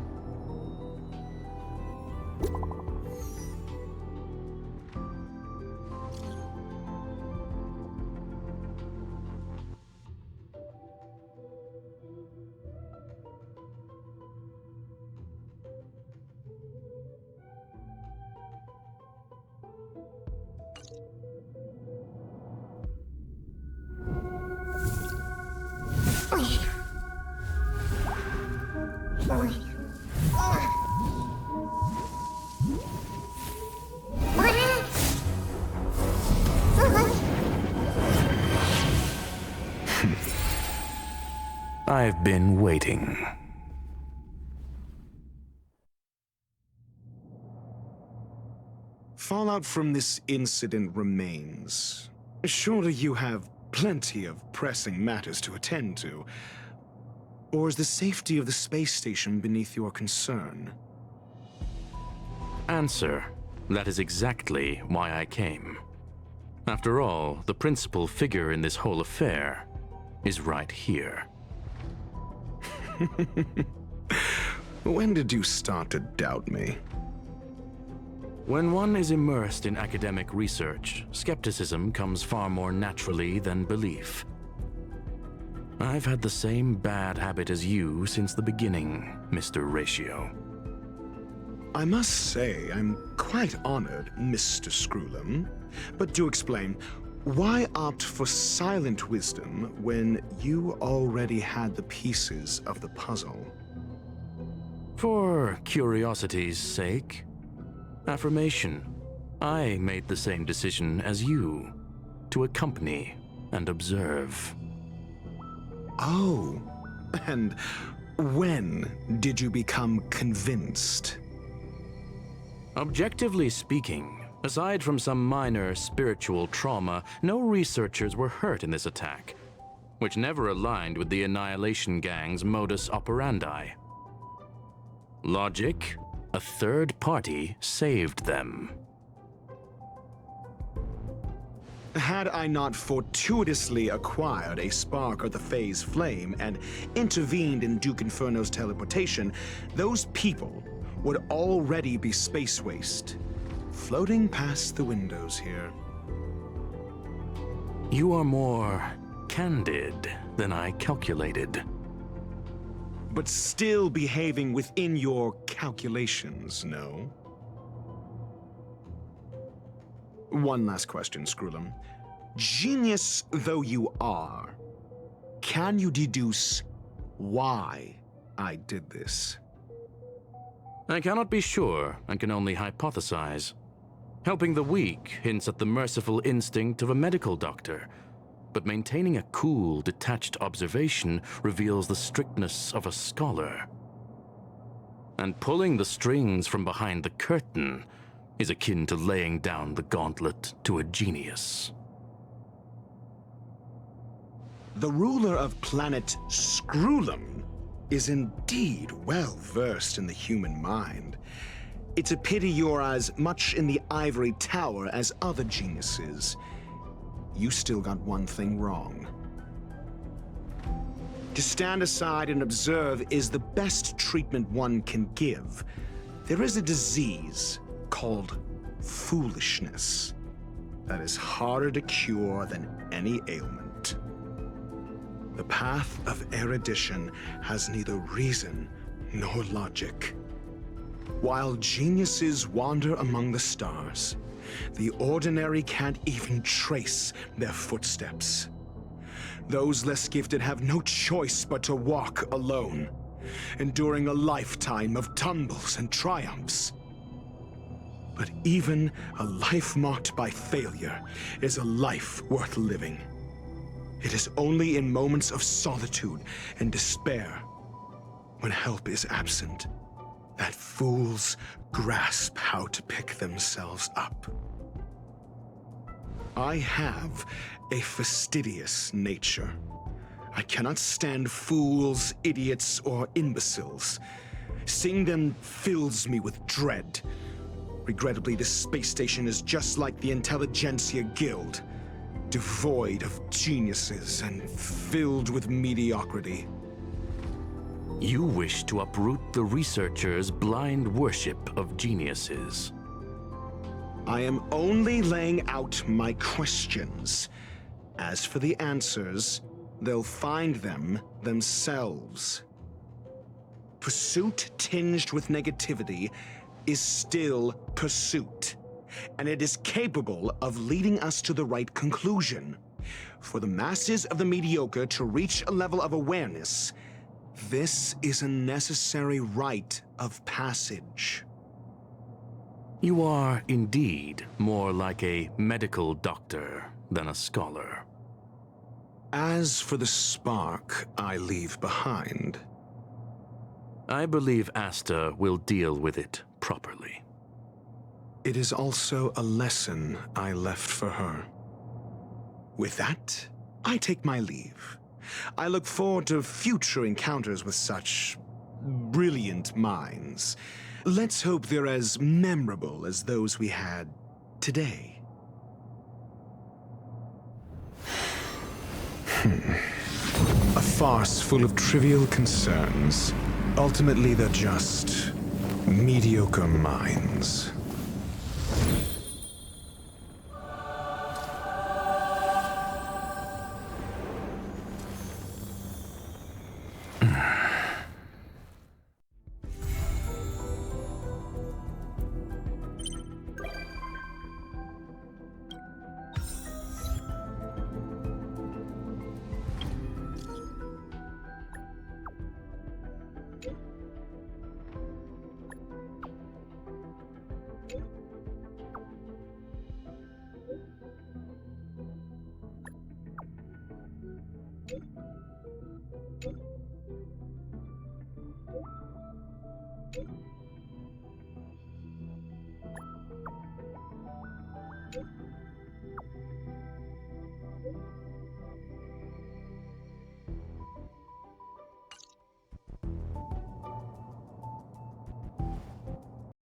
I've been waiting. Fallout from this incident remains. Surely you have plenty of pressing matters to attend to. Or is the safety of the space station beneath your concern? Answer: that is exactly why I came. After all, the principal figure in this whole affair is right here. When did you start to doubt me? When one is immersed in academic research, skepticism comes far more naturally than belief. I've had the same bad habit as you since the beginning, Mr. Ratio. I must say, I'm quite honored, Mr. Screwlam. But do explain, why opt for silent wisdom when you already had the pieces of the puzzle? For curiosity's sake. Affirmation: I made the same decision as you, to accompany and observe. Oh, and when did you become convinced? Objectively speaking, aside from some minor spiritual trauma, no researchers were hurt in this attack, which never aligned with the Annihilation Gang's modus operandi. Logic: a third party saved them. Had I not fortuitously acquired a spark of the phase flame and intervened in Duke Inferno's teleportation, those people would already be space waste, floating past the windows here. You are more candid than I calculated. But still behaving within your calculations, no? One last question, Screwlam. Genius though you are, Can you deduce why I did this? I cannot be sure and can only hypothesize. Helping the weak hints at the merciful instinct of a medical doctor, but maintaining a cool, detached observation reveals the strictness of a scholar. And pulling the strings from behind the curtain is akin to laying down the gauntlet to a genius. The ruler of planet Scrulum is indeed well versed in the human mind. It's a pity you're as much in the ivory tower as other geniuses. You still got one thing wrong. To stand aside and observe is the best treatment one can give. There is a disease called foolishness that is harder to cure than any ailment. The path of erudition has neither reason nor logic. While geniuses wander among the stars, the ordinary can't even trace their footsteps. Those less gifted have no choice but to walk alone, enduring a lifetime of tumbles and triumphs. But even a life marked by failure is a life worth living. It is only in moments of solitude and despair, when help is absent, that fools grasp how to pick themselves up. I have a fastidious nature. I cannot stand fools, idiots, or imbeciles. Seeing them fills me with dread. Regrettably, this space station is just like the Intelligentsia Guild, devoid of geniuses and filled with mediocrity. You wish to uproot the researchers' blind worship of geniuses. I am only laying out my questions. As for the answers, they'll find them themselves. Pursuit tinged with negativity is still pursuit, and it is capable of leading us to the right conclusion. For the masses of the mediocre to reach a level of awareness, this is a necessary rite of passage. You are indeed more like a medical doctor than a scholar. As for the spark I leave behind, I believe Asta will deal with it properly. It is also a lesson I left for her. With that, I take my leave. I look forward to future encounters with such brilliant minds. Let's hope they're as memorable as those we had today. A farce full of trivial concerns. Ultimately, they're just mediocre minds.